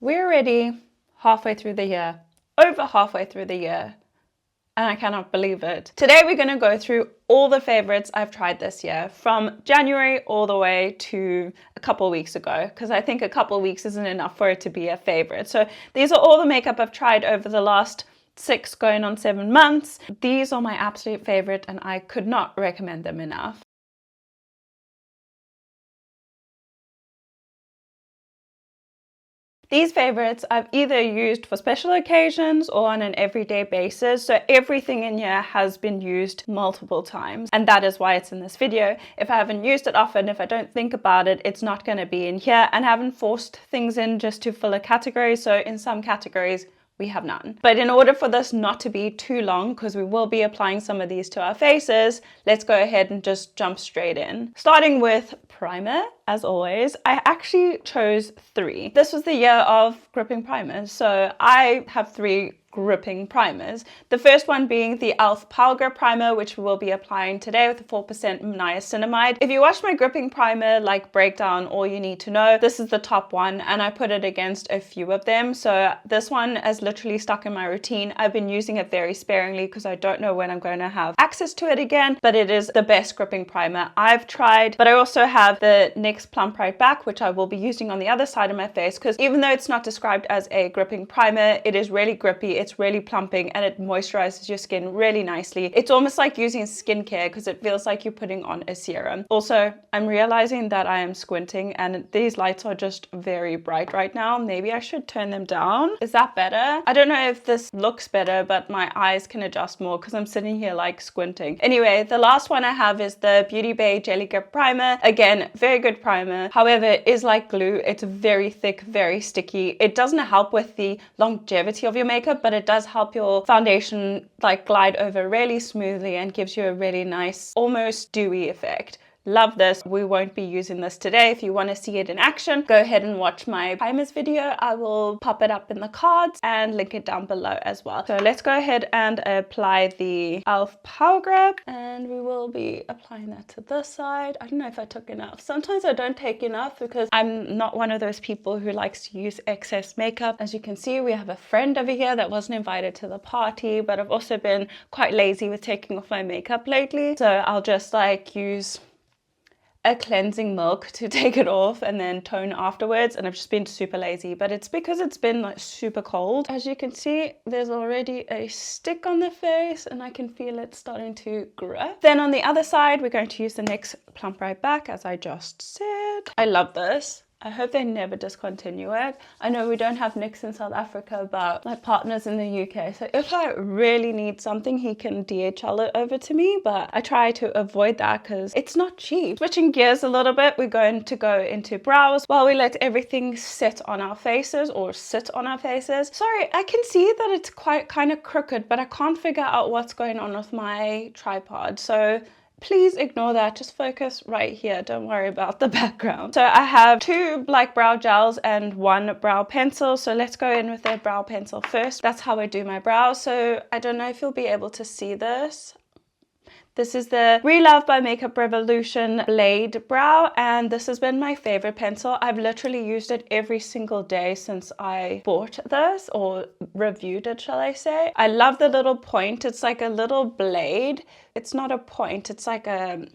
We're already halfway through the year, over halfway through the year, and I cannot believe it. Today we're going to go through all the favorites I've tried this year, from January all the way to a couple weeks ago, because I think a couple weeks isn't enough for it to be a favorite. So these are all the makeup I've tried over the last 6 going on 7 months. These are my absolute favorite and I could not recommend them enough. These favorites I've either used for special occasions or on an everyday basis, so everything in here has been used multiple times, and that is why it's in this video. If I haven't used it often, if I don't think about it, it's not going to be in here, and I haven't forced things in just to fill a category, so in some categories we have none. But in order for this not to be too long, because we will be applying some of these to our faces, let's go ahead and just jump straight in. Starting with primer, as always, I actually chose 3. This was the year of gripping primers, so I have 3 gripping primers. The first one being the e.l.f. Power Grip Primer, which we will be applying today with the 4% niacinamide. If you watch my gripping primer breakdown, all you need to know, this is the top one, and I put it against a few of them. So this one is literally stuck in my routine. I've been using it very sparingly because I don't know when I'm going to have access to it again, but it is the best gripping primer I've tried. But I also have the NYX Plump Right Back, which I will be using on the other side of my face, because even though it's not described as a gripping primer, it is really grippy. It's really plumping and it moisturizes your skin really nicely. It's almost like using skincare because it feels like you're putting on a serum. Also, I'm realizing that I am squinting and these lights are just very bright right now. Maybe I should turn them down. Is that better? I don't know if this looks better, but my eyes can adjust more because I'm sitting here squinting. Anyway, the last one I have is the Beauty Bay Jelly Grip Primer. Again, very good primer. However, it is like glue. It's very thick, very sticky. It doesn't help with the longevity of your makeup, but it does help your foundation glide over really smoothly and gives you a really nice, almost dewy effect. Love this. We won't be using this today. If you want to see it in action, go ahead and watch my primers video. I will pop it up in the cards and link it down below as well. So let's go ahead and apply the e.l.f. Power Grip, and we will be applying that to this side. I don't know if I took enough. Sometimes I don't take enough because I'm not one of those people who likes to use excess makeup. As you can see, we have a friend over here that wasn't invited to the party, but I've also been quite lazy with taking off my makeup lately. So I'll just use a cleansing milk to take it off and then tone afterwards, and I've just been super lazy, but it's because it's been super cold. As you can see, there's already a stick on the face and I can feel it starting to grip. Then on the other side, we're going to use the NYX Plump Right Back, as I just said. I love this. I hope they never discontinue it. I know we don't have NYX in South Africa, but my partner's in the UK. So if I really need something, he can DHL it over to me. But I try to avoid that because it's not cheap. Switching gears a little bit, we're going to go into brows while we let everything sit on our faces or sit on our faces. Sorry, I can see that it's kind of crooked, but I can't figure out what's going on with my tripod. So please ignore that, just focus right here, don't worry about the background. So I have 2 brow gels and 1 brow pencil, so let's go in with the brow pencil first. That's how I do my brows, so I don't know if you'll be able to see this. This is the Relove by Makeup Revolution Blade Brow, and this has been my favorite pencil. I've literally used it every single day since I bought this, or reviewed it, shall I say. I love the little point. It's like a little blade. It's not a point. It's like a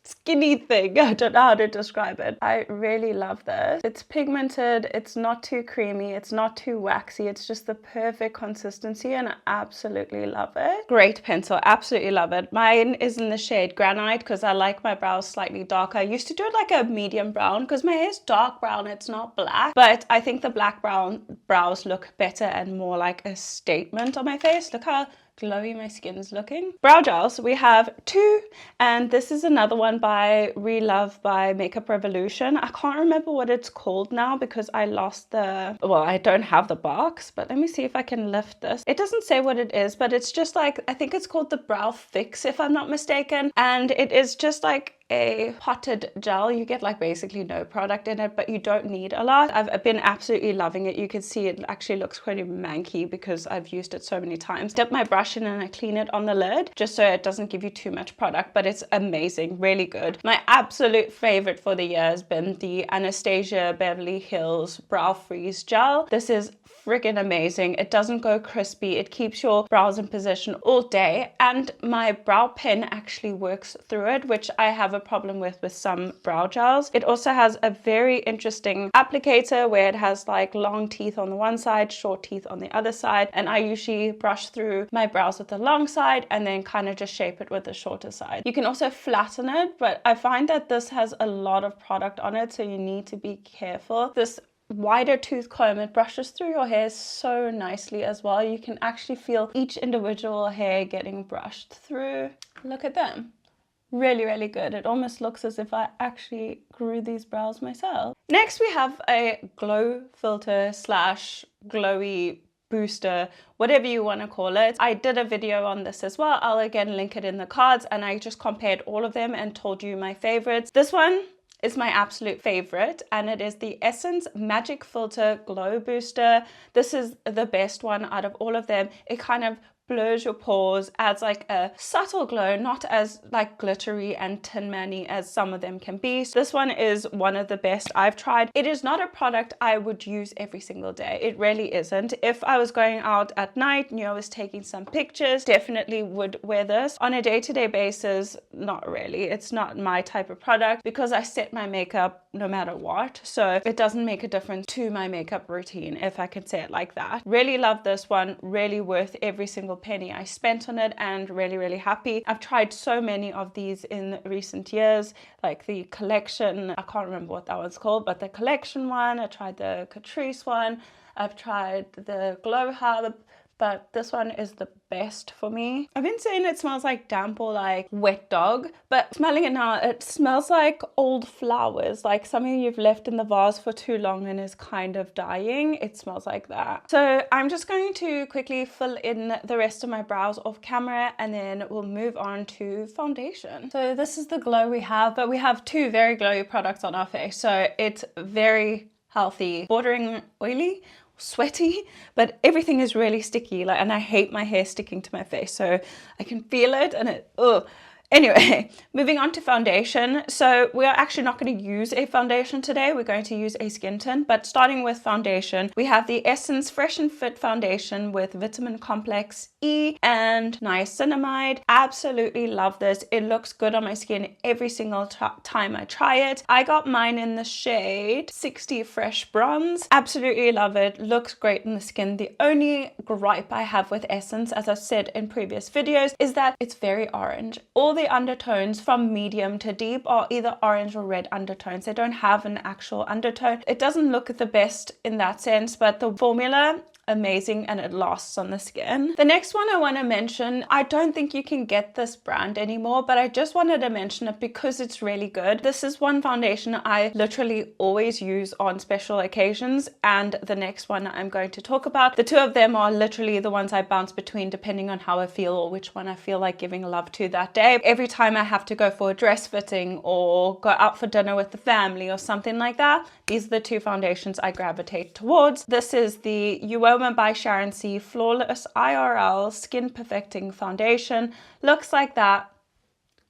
skinny thing. I don't know how to describe it. I really love this. It's pigmented. It's not too creamy. It's not too waxy. It's just the perfect consistency and I absolutely love it. Great pencil. Absolutely love it. Mine is in the shade Granite because I like my brows slightly darker. I used to do it a medium brown because my hair is dark brown. It's not black, but I think the black brows look better and more like a statement on my face. Look how glowy my skin is looking. Brow gels, we have 2, and this is another one by Relove by Makeup Revolution. I can't remember what it's called now because I lost I don't have the box, but let me see if I can lift this. It doesn't say what it is, but it's just I think it's called the Brow Fix if I'm not mistaken, and it is just a potted gel. You get like basically no product in it, but you don't need a lot. I've been absolutely loving it. You can see it actually looks pretty manky because I've used it so many times. Dip my brush in and I clean it on the lid just so it doesn't give you too much product, but it's amazing, really good. My absolute favorite for the year has been the Anastasia Beverly Hills Brow Freeze Gel. This is friggin' amazing. It doesn't go crispy. It keeps your brows in position all day, and my brow pen actually works through it, which I have a problem with some brow gels. It also has a very interesting applicator where it has like long teeth on the one side, short teeth on the other side, and I usually brush through my brows with the long side and then kind of just shape it with the shorter side. You can also flatten it, but I find that this has a lot of product on it, so you need to be careful. This wider tooth comb, it brushes through your hair so nicely as well. You can actually feel each individual hair getting brushed through. Look at them. Really, really good. It almost looks as if I actually grew these brows myself. Next, we have a glow filter slash glowy booster, whatever you want to call it. I did a video on this as well. I'll again link it in the cards, and I just compared all of them and told you my favorites. This one is my absolute favorite, and it is the Essence Magic Filter Glow Booster. This is the best one out of all of them. It kind of blurs your pores, adds like a subtle glow, not as like glittery and tin man-y as some of them can be. So this one is one of the best I've tried. It is not a product I would use every single day. It really isn't. If I was going out at night, I was taking some pictures, definitely would wear this. On a day-to-day basis, not really. It's not my type of product because I set my makeup no matter what, so it doesn't make a difference to my makeup routine, if I can say it like that. Really love this one. Really worth every single penny I spent on it, and really, really happy. I've tried so many of these in recent years, like the collection, I can't remember what that one's called, but the collection one, I tried the Catrice one, I've tried the Glow Hub, but this one is the best for me. I've been saying it smells like damp or like wet dog, but smelling it now, it smells like old flowers, like something you've left in the vase for too long and is kind of dying. It smells like that. So I'm just going to quickly fill in the rest of my brows off camera, and then we'll move on to foundation. So this is the glow we have, but we have two very glowy products on our face. So it's very healthy, bordering oily, sweaty, but everything is really sticky, like, and I hate my hair sticking to my face, so I can feel it, and it, ugh. Anyway, moving on to foundation. So we are actually not going to use a foundation today. We're going to use a skin tint, but starting with foundation, we have the Essence Fresh and Fit Foundation with Vitamin Complex E and Niacinamide. Absolutely love this. It looks good on my skin every single time I try it. I got mine in the shade 60 Fresh Bronze. Absolutely love it. Looks great in the skin. The only gripe I have with Essence, as I've said in previous videos, is that it's very orange. All the undertones from medium to deep are either orange or red undertones. They don't have an actual undertone. It doesn't look the best in that sense, but the formula, amazing, and it lasts on the skin. The next one I want to mention, I don't think you can get this brand anymore, but I just wanted to mention it because it's really good. This is one foundation I literally always use on special occasions, and the next one I'm going to talk about, the two of them are literally the ones I bounce between depending on how I feel or which one I feel like giving love to that day. Every time I have to go for a dress fitting or go out for dinner with the family or something like that, these are the two foundations I gravitate towards. This is the Uoma by Sharon C Flawless IRL Skin Perfecting Foundation. Looks like that.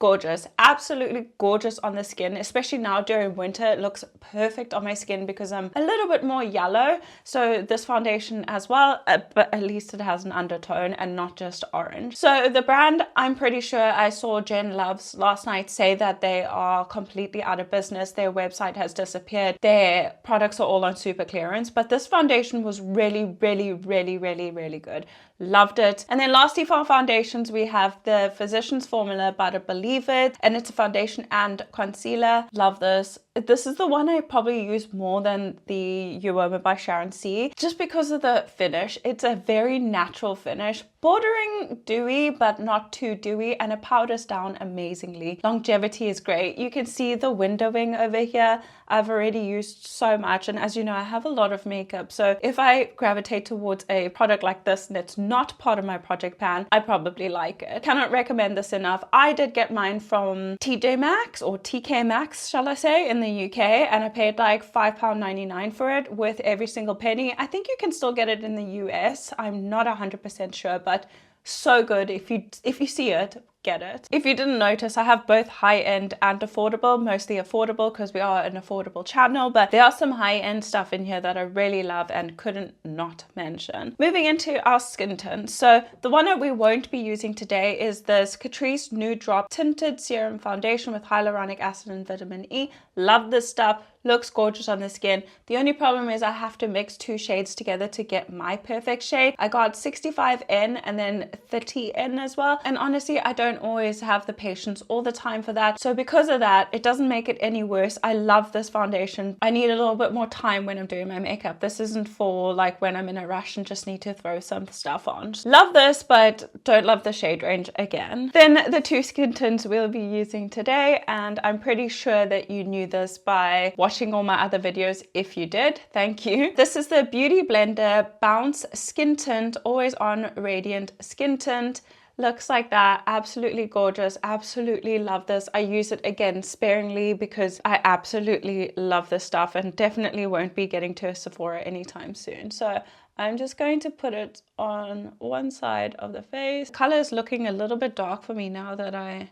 Gorgeous, absolutely gorgeous on the skin, especially now during winter. It looks perfect on my skin because I'm a little bit more yellow, so this foundation as well, but at least it has an undertone and not just orange. So the brand, I'm pretty sure I saw Jen Loves last night say that they are completely out of business. Their website has disappeared. Their products are all on super clearance, but this foundation was really, really, really, really, really good. Loved it. And then lastly, for our foundations, we have the Physicians Formula Butter Believe It, and it's a foundation and concealer. Love this. This is the one I probably use more than the Uoma by Sharon C, just because of the finish. It's a very natural finish, bordering dewy but not too dewy, and it powders down amazingly. Longevity is great. You can see the windowing over here. I've already used so much, and as you know, I have a lot of makeup, so if I gravitate towards a product like this and it's not part of my project pan, I probably like it. Cannot recommend this enough. I did get mine from TJ Maxx, or TK Maxx shall I say, in the UK, and I paid like £5.99 for it with every single penny. I think you can still get it in the US. I'm not 100% sure, but so good. If you see it, get it. If you didn't notice, I have both high-end and affordable, mostly affordable because we are an affordable channel, but there are some high-end stuff in here that I really love and couldn't not mention. Moving into our skin tints. So the one that we won't be using today is this Catrice Nude Drop Tinted Serum Foundation with hyaluronic acid and vitamin E. Love this stuff. Looks gorgeous on the skin. The only problem is I have to mix two shades together to get my perfect shade. I got 65N and then 30N as well. And honestly, I don't always have the patience all the time for that. So because of that, it doesn't make it any worse. I love this foundation. I need a little bit more time when I'm doing my makeup. This isn't for like when I'm in a rush and just need to throw some stuff on. Love this, but don't love the shade range again. Then the two skin tints we'll be using today, and I'm pretty sure that you knew this by watching all my other videos. If you did, thank you. This is the Beauty Blender Bounce Skin Tint Always On Radiant Skin Tint. Looks like that. Absolutely gorgeous. Absolutely love this. I use it again sparingly because I absolutely love this stuff and definitely won't be getting to a Sephora anytime soon. So I'm just going to put it on one side of the face. Color is looking a little bit dark for me now that I'm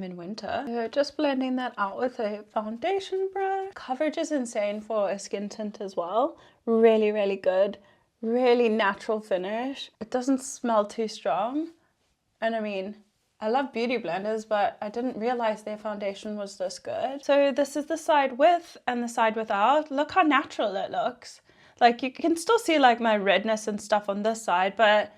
in winter. So just blending that out with a foundation brush. Coverage is insane for a skin tint as well. Really, really good. Really natural finish. It doesn't smell too strong. And I mean, I love beauty blenders, but I didn't realize their foundation was this good. So this is the side with and the side without. Look how natural it looks. Like you can still see like my redness and stuff on this side, but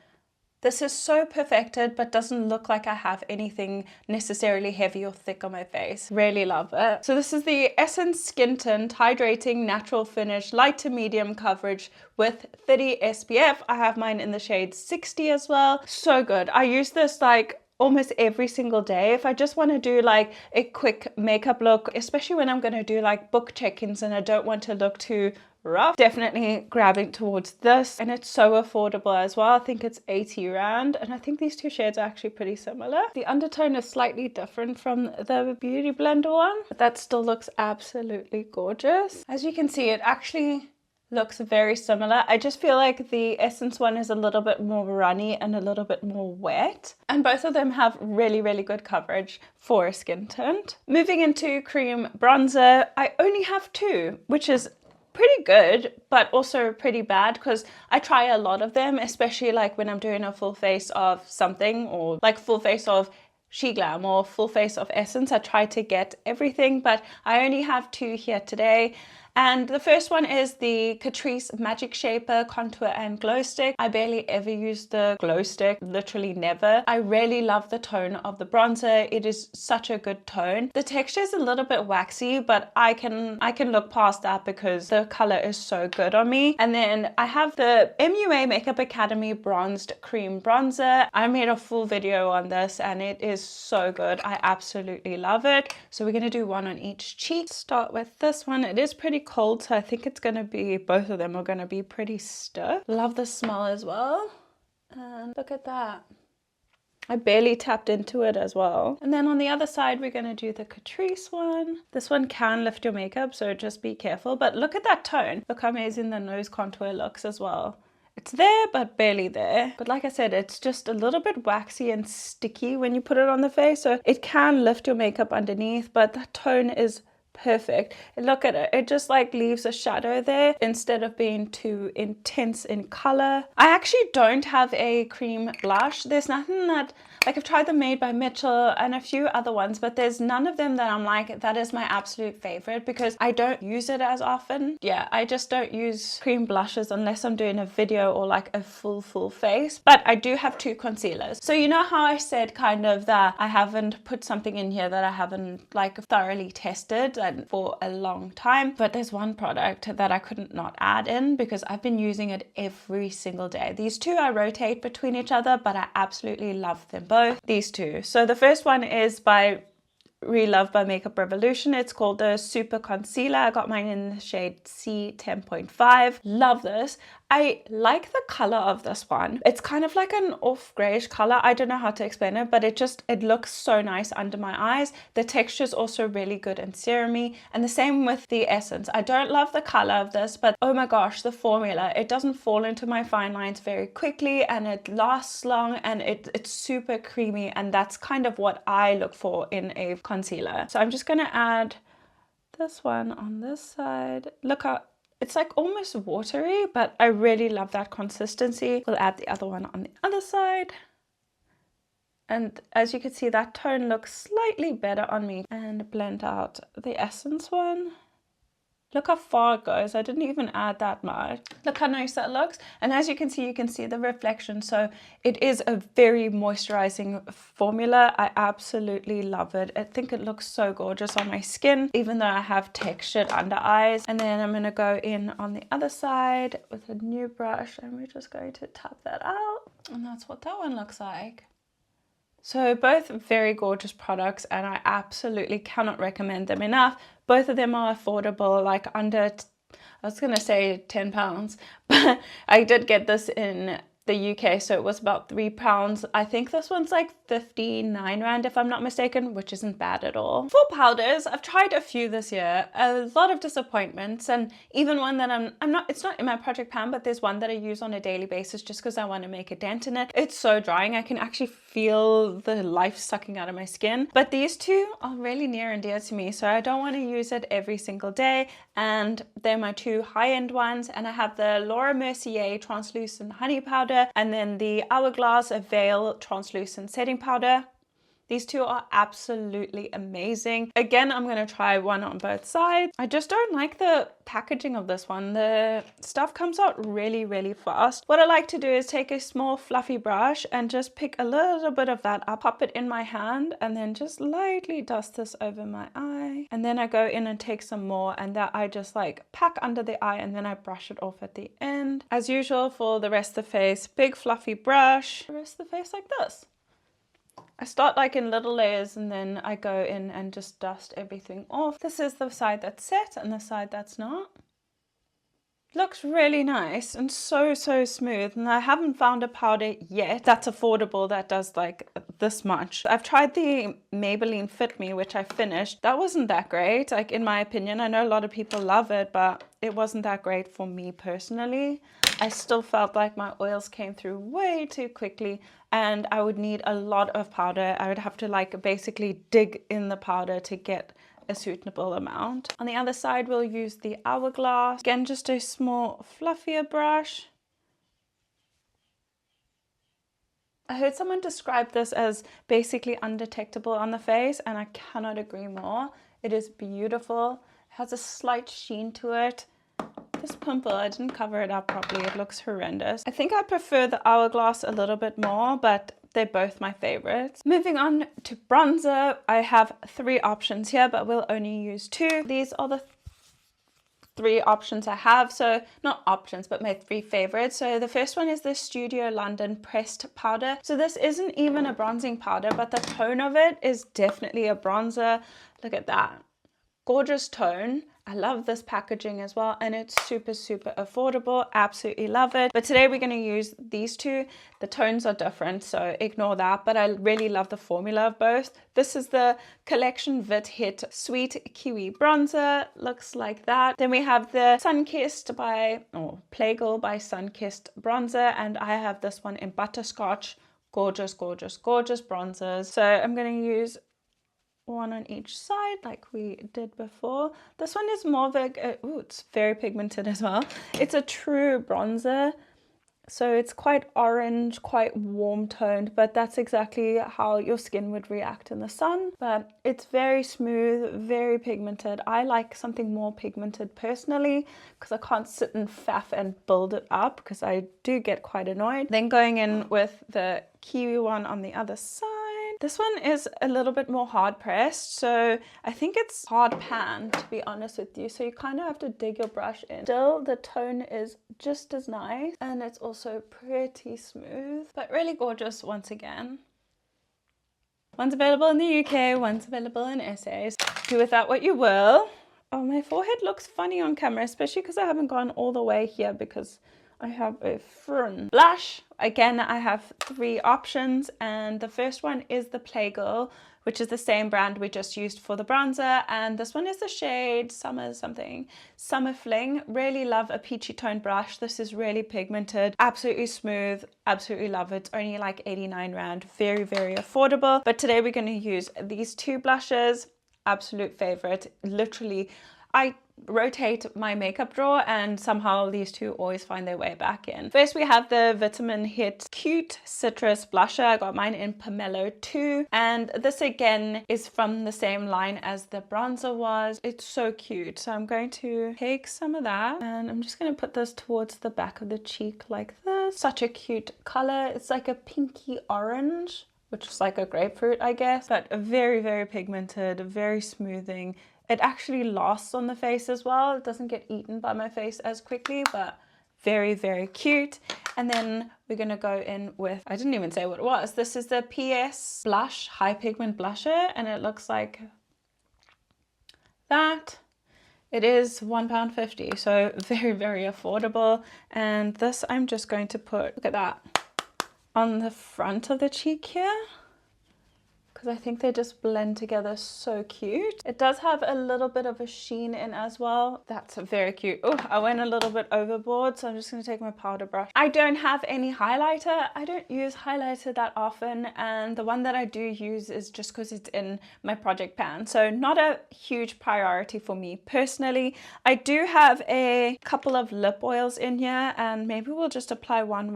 this is so perfected, but doesn't look like I have anything necessarily heavy or thick on my face. Really love it. So this is the Essence Skin Tint Hydrating Natural Finish Light to Medium Coverage with 30 SPF. I have mine in the shade 60 as well. So good. I use this like almost every single day if I just want to do like a quick makeup look, especially when I'm going to do like book check-ins and I don't want to look too rough. Definitely grabbing towards this, and it's so affordable as well. I think it's 80 Rand, and I think these two shades are actually pretty similar. The undertone is slightly different from the Beauty Blender one, but that still looks absolutely gorgeous. As you can see, it actually looks very similar. I just feel like the Essence one is a little bit more runny and a little bit more wet, and both of them have really, really good coverage for a skin tint. Moving into cream bronzer, I only have two, which is pretty good, but also pretty bad because I try a lot of them, especially like when I'm doing a full face of something, or like full face of She Glam or full face of Essence. I try to get everything, but I only have two here today. And the first one is the Catrice Magic Shaper Contour and Glow Stick. I barely ever use the glow stick, literally never. I really love the tone of the bronzer. It is such a good tone. The texture is a little bit waxy, but I can look past that because the color is so good on me. And then I have the MUA Makeup Academy Bronzed Cream Bronzer. I made a full video on this and it is so good. I absolutely love it. So we're gonna do one on each cheek. Start with this one. It is pretty cold, so I think it's gonna be, both of them are gonna be pretty stiff. Love the smell as well, and look at that. I barely tapped into it as well. And then on the other side, we're gonna do the Catrice one. This one can lift your makeup, so just be careful, but look at that tone. Look how amazing the nose contour looks as well. It's there, but barely there. But like I said, it's just a little bit waxy and sticky when you put it on the face, so it can lift your makeup underneath, but that tone is perfect. And look at it, it just like leaves a shadow there instead of being too intense in color. I actually don't have a cream blush. There's nothing that, like I've tried the Made by Mitchell and a few other ones, but there's none of them that I'm like, that is my absolute favorite, because I don't use it as often. Yeah, I just don't use cream blushes unless I'm doing a video or like a full face. But I do have two concealers. So you know how I said kind of that I haven't put something in here that I haven't like thoroughly tested. and for a long time. But there's one product that I couldn't not add in because I've been using it every single day. These two I rotate between each other, but I absolutely love them both. These two. So the first one is by Relove by Makeup Revolution. It's called the Super Concealer. I got mine in the shade C10.5. Love this. I like the color of this one. It's kind of like an off grayish color. I don't know how to explain it, but it looks so nice under my eyes. The texture is also really good and serumy, and the same with the essence. I don't love the color of this, but oh my gosh, the formula, it doesn't fall into my fine lines very quickly, and it lasts long, and it's super creamy, and that's kind of what I look for in a concealer. So I'm just gonna add this one on this side. Look how it's like almost watery, but I really love that consistency. We'll add the other one on the other side. And as you can see, that tone looks slightly better on me. And blend out the essence one. Look how far it goes. I didn't even add that much. Look how nice that looks. And as you can see the reflection. So it is a very moisturizing formula. I absolutely love it. I think it looks so gorgeous on my skin, even though I have textured under eyes. And then I'm gonna go in on the other side with a new brush, and we're just going to tap that out. And that's what that one looks like. So both very gorgeous products, and I absolutely cannot recommend them enough. Both of them are affordable, like under, I was going to say £10, but I did get this in the UK, so it was about £3. I think this one's like 59 Rand if I'm not mistaken, which isn't bad at all. For powders, I've tried a few this year, a lot of disappointments, and even one that it's not in my project pan, but there's one that I use on a daily basis just because I want to make a dent in it. It's so drying, I can actually feel the life sucking out of my skin. But these two are really near and dear to me, so I don't want to use it every single day, and they're my two high-end ones. And I have the Laura Mercier Translucent Honey Powder, and then the Hourglass Veil Translucent Setting Powder. These two are absolutely amazing. Again, I'm going to try one on both sides. I just don't like the packaging of this one. The stuff comes out really, really fast. What I like to do is take a small fluffy brush and just pick a little bit of that up, pop it in my hand, and then just lightly dust this over my eye. And then I go in and take some more, and that I just like pack under the eye, and then I brush it off at the end. As usual for the rest of the face, big fluffy brush. The rest of the face like this. I start like in little layers, and then I go in and just dust everything off. This is the side that's set and the side that's not. Looks really nice and so smooth, and I haven't found a powder yet that's affordable that does like this much. I've tried the Maybelline Fit Me, which I finished. That wasn't that great, like in my opinion. I know a lot of people love it, but it wasn't that great for me personally. I still felt like my oils came through way too quickly, and I would need a lot of powder. I would have to like basically dig in the powder to get a suitable amount. On the other side, we'll use the Hourglass. Again, just a small fluffier brush. I heard someone describe this as basically undetectable on the face, and I cannot agree more. It is beautiful. It has a slight sheen to it. This pimple, I didn't cover it up properly. It looks horrendous. I think I prefer the Hourglass a little bit more, but they're both my favorites. Moving on to bronzer, I have 3 options here, but we'll only use 2. These are the 3 options I have. So not options, but my 3 favorites. So the first one is the Studio London Pressed Powder. So this isn't even a bronzing powder, but the tone of it is definitely a bronzer. Look at that. Gorgeous tone. I love this packaging as well, and it's super affordable. Absolutely love it. But today we're going to use these 2. The tones are different, so ignore that, but I really love the formula of both. This is the Collection Vit Hit Sweet Kiwi Bronzer. Looks like that. Then we have the Sunkissed by Playgirl by Sunkissed Bronzer, and I have this one in Butterscotch. Gorgeous bronzers. So I'm going to use one on each side like we did before. This one is more of a, it's very pigmented as well. It's a true bronzer, so it's quite orange, quite warm toned, but that's exactly how your skin would react in the sun. But it's very smooth, very pigmented. I like something more pigmented personally because I can't sit and faff and build it up because I do get quite annoyed. Then going in with the kiwi one on the other side. This one is a little bit more hard pressed, so I think it's hard pan, to be honest with you. So you kind of have to dig your brush in. Still, the tone is just as nice, and it's also pretty smooth, but really gorgeous once again. One's available in the UK, one's available in SA. Do with that what you will. Oh, my forehead looks funny on camera, especially because I haven't gone all the way here because I have a front. Blush, again, I have 3 options, and the first one is the Playgirl, which is the same brand we just used for the bronzer, and this one is the shade Summer Fling. Really love a peachy toned brush. This is really pigmented, absolutely smooth, absolutely love it. It's only like 89 Rand, very, very affordable. But today we're going to use these 2 blushes. Absolute favorite. Literally, I rotate my makeup drawer and somehow these 2 always find their way back in. First we have the Vitamin Hit Cute Citrus Blusher. I got mine in Pomelo 2, and this again is from the same line as the bronzer was. It's so cute. So I'm going to take some of that and I'm just going to put this towards the back of the cheek like this. Such a cute color. It's like a pinky orange, which is like a grapefruit, I guess, but very, very pigmented, very smoothing. It actually lasts on the face as well. It doesn't get eaten by my face as quickly, but very, very cute. And then we're gonna go in with, I didn't even say what it was. This is the PS Blush High Pigment Blusher, and it looks like that. It is £1.50, so very, very affordable. And this I'm just going to put, look at that, on the front of the cheek here, because I think they just blend together so cute. It does have a little bit of a sheen in as well. That's very cute. Oh, I went a little bit overboard, so I'm just going to take my powder brush. I don't have any highlighter. I don't use highlighter that often, and the one that I do use is just because it's in my project pan. So not a huge priority for me personally. I do have a couple of lip oils in here, and maybe we'll just apply one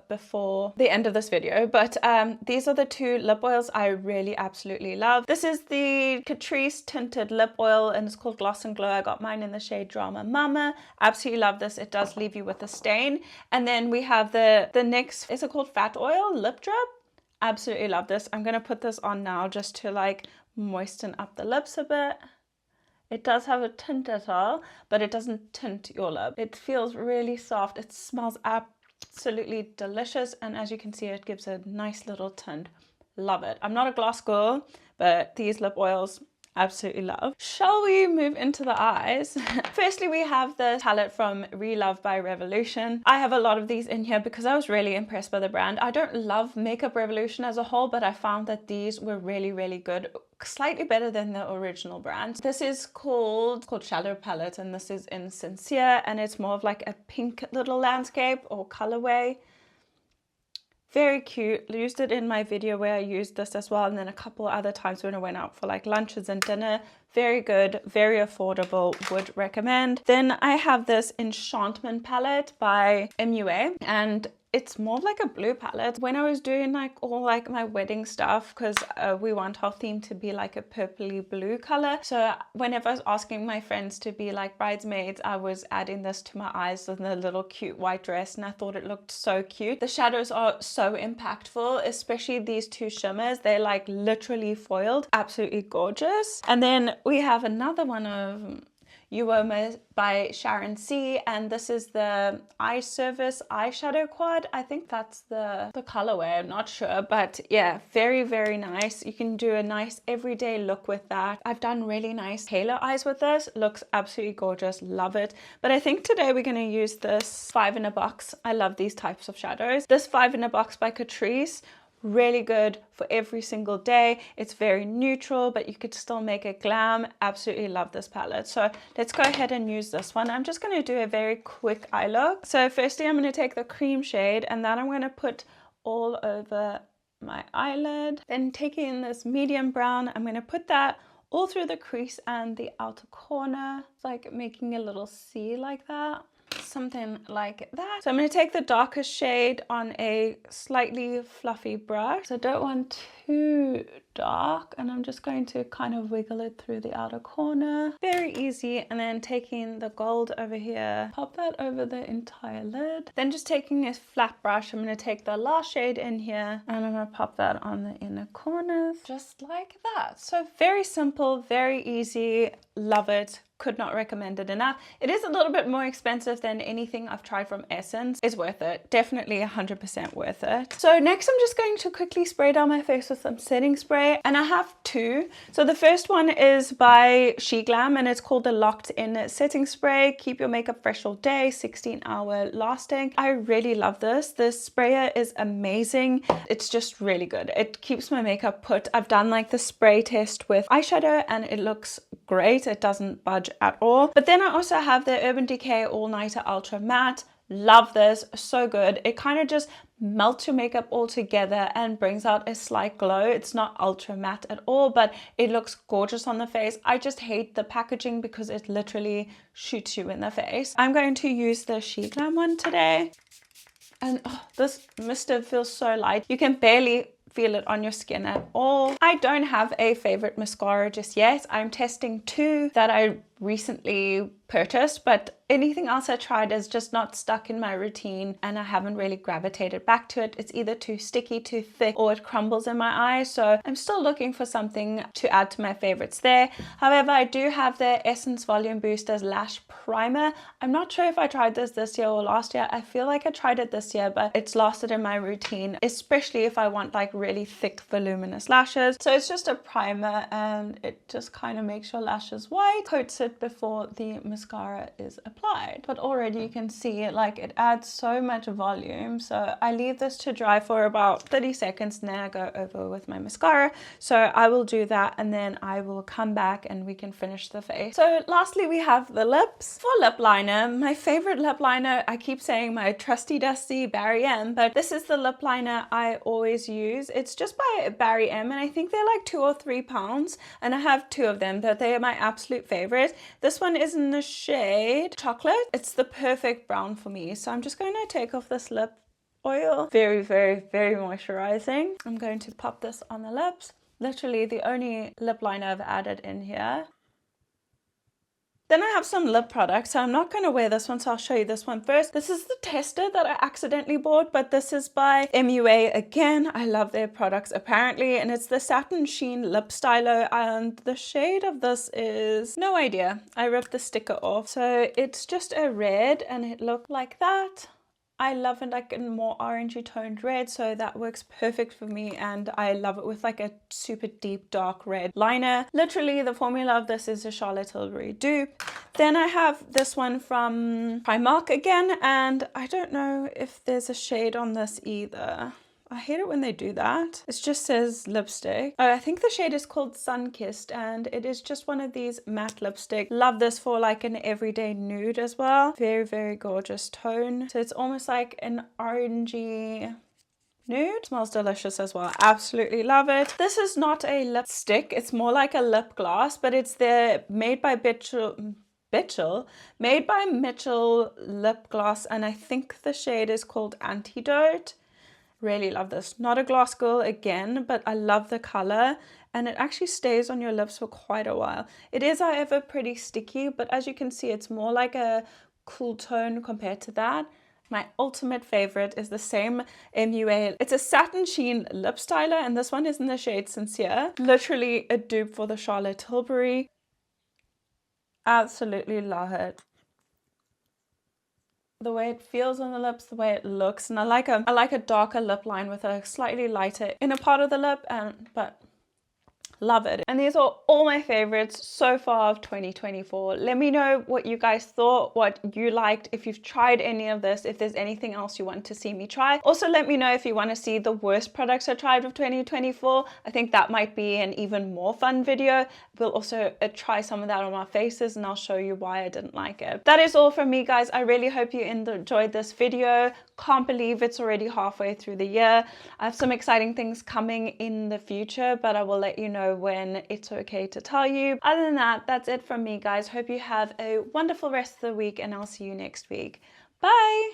before the end of this video. But these are the 2 lip oils I really absolutely love. This is the Catrice tinted lip oil, and it's called Gloss and Glow. I got mine in the shade Drama Mama. Absolutely love this. It does leave you with a stain. And then we have the NYX, is it called Fat Oil Lip Drop? Absolutely love this. I'm gonna put this on now just to like moisten up the lips a bit. It does have a tint at all, but it doesn't tint your lip. It feels really soft. It smells absolutely delicious, and as you can see, it gives a nice little tint. Love it. I'm not a gloss girl, but these lip oils absolutely love. Shall we move into the eyes? Firstly, we have the palette from Relove by Revolution. I have a lot of these in here because I was really impressed by the brand. I don't love Makeup Revolution as a whole, but I found that these were really, really good. Slightly better than the original brand. This is called Shadow Palette, and this is in Sincere, and it's more of like a pink little landscape or colorway. Very cute. Used it in my video where I used this as well, and then a couple other times when I went out for like lunches and dinner. Very good, very affordable, would recommend. Then I have this Enchantment palette by MUA, and it's more like a blue palette. When I was doing like all like my wedding stuff, because we want our theme to be like a purpley blue color, so whenever I was asking my friends to be like bridesmaids, I was adding this to my eyes in the little cute white dress, and I thought it looked so cute. The shadows are so impactful, especially these 2 shimmers. They're like literally foiled. Absolutely gorgeous. And then we have another one of Uoma by Sharon C, and this is the Eye Service eyeshadow quad. I think that's the colorway, I'm not sure, but yeah, very, very nice. You can do a nice everyday look with that. I've done really nice halo eyes with this. Looks absolutely gorgeous, love it. But I think today we're going to use this 5 in a box. I love these types of shadows. This 5 in a box by Catrice, really good for every single day. It's very neutral, but you could still make it glam. Absolutely love this palette. So let's go ahead and use this one. I'm just going to do a very quick eye look. So firstly, I'm going to take the cream shade, and then I'm going to put all over my eyelid. Then taking this medium brown, I'm going to put that all through the crease and the outer corner. It's like making a little C like that. Something like that. So I'm going to take the darkest shade on a slightly fluffy brush. So I don't want too dark, and I'm just going to kind of wiggle it through the outer corner. Very easy. And then taking the gold over here, pop that over the entire lid. Then just taking this flat brush, I'm going to take the last shade in here and I'm going to pop that on the inner corners just like that. So very simple, very easy. Love it. Could not recommend it enough. It is a little bit more expensive than anything I've tried from Essence. It's worth it. Definitely 100% worth it. So next I'm just going to quickly spray down my face with some setting spray, and I have two. So the first one is by SheGlam and it's called the Locked In Setting Spray. Keep your makeup fresh all day, 16-hour lasting. I really love this. This sprayer is amazing. It's just really good. It keeps my makeup put. I've done like the spray test with eyeshadow and it looks great. It doesn't budge at all. But then I also have the Urban Decay All Nighter Ultra Matte. Love this, so good. It kind of just melts your makeup all together and brings out a slight glow. It's not ultra matte at all, but it looks gorgeous on the face. I just hate the packaging because it literally shoots you in the face. I'm going to use the SheGlam one today. And oh, this mister feels so light. You can barely feel it on your skin at all. I don't have a favorite mascara just yet. I'm testing two that I recently purchased, but anything else I tried is just not stuck in my routine and I haven't really gravitated back to it. It's either too sticky, too thick, or it crumbles in my eyes. So I'm still looking for something to add to my favorites there. However, I do have the Essence Volume Boosters Lash Primer. I'm not sure if I tried this year or last year. I feel like I tried it this year, but it's lasted in my routine, especially if I want like really thick, voluminous lashes. So it's just a primer and it just kind of makes your lashes white, coats it before the mascara is applied. But already you can see it, like it adds so much volume. So I leave this to dry for about 30 seconds and then I go over with my mascara. So I will do that and then I will come back and we can finish the face. So lastly we have the lips. For lip liner, my favorite lip liner, I keep saying my trusty dusty Barry M, but this is the lip liner I always use. It's just by Barry M and I think they're like £2 or £3 and I have two of them, but they are my absolute favorite. This one is in the shade Chocolate. It's the perfect brown for me. So I'm just going to take off this lip oil. Very, very, very moisturizing. I'm going to pop this on the lips. Literally the only lip liner I've added in here. Then I have some lip products, so I'm not going to wear this one, so I'll show you this one first. This is the tester that I accidentally bought, but this is by MUA again. I love their products apparently, and it's the Satin Sheen Lip Stylo, and the shade of this is no idea. I ripped the sticker off. So it's just a red and it looked like that. I love it like in more orangey toned red, so that works perfect for me, and I love it with like a super deep dark red liner. Literally the formula of this is a Charlotte Tilbury dupe. Then I have this one from Primark again, and I don't know if there's a shade on this either. I hate it when they do that. It just says lipstick. Oh, I think the shade is called Sunkissed, and it is just one of these matte lipstick. Love this for like an everyday nude as well. Very, very gorgeous tone. So it's almost like an orangey nude. Smells delicious as well. Absolutely love it. This is not a lipstick. It's more like a lip gloss, but it's the made by Mitchell lip gloss, and I think the shade is called Antidote. Really love this. Not a gloss girl again, but I love the color and it actually stays on your lips for quite a while. It is, however, pretty sticky, but as you can see, it's more like a cool tone compared to that. My ultimate favorite is the same MUA. It's a Satin Sheen Lip Styler, and this one is in the shade Sincere. Literally a dupe for the Charlotte Tilbury. Absolutely love it. The way it feels on the lips, the way it looks, and I like a darker lip line with a slightly lighter inner part of the lip, but love it. And these are all my favorites so far of 2024. Let me know what you guys thought, what you liked, if you've tried any of this, if there's anything else you want to see me try. Also, let me know if you want to see the worst products I tried of 2024. I think that might be an even more fun video. We'll also try some of that on our faces and I'll show you why I didn't like it. That is all from me, guys. I really hope you enjoyed this video. Can't believe it's already halfway through the year. I have some exciting things coming in the future, but I will let you know when it's okay to tell you. Other than that, that's it from me, guys. Hope you have a wonderful rest of the week and I'll see you next week. Bye!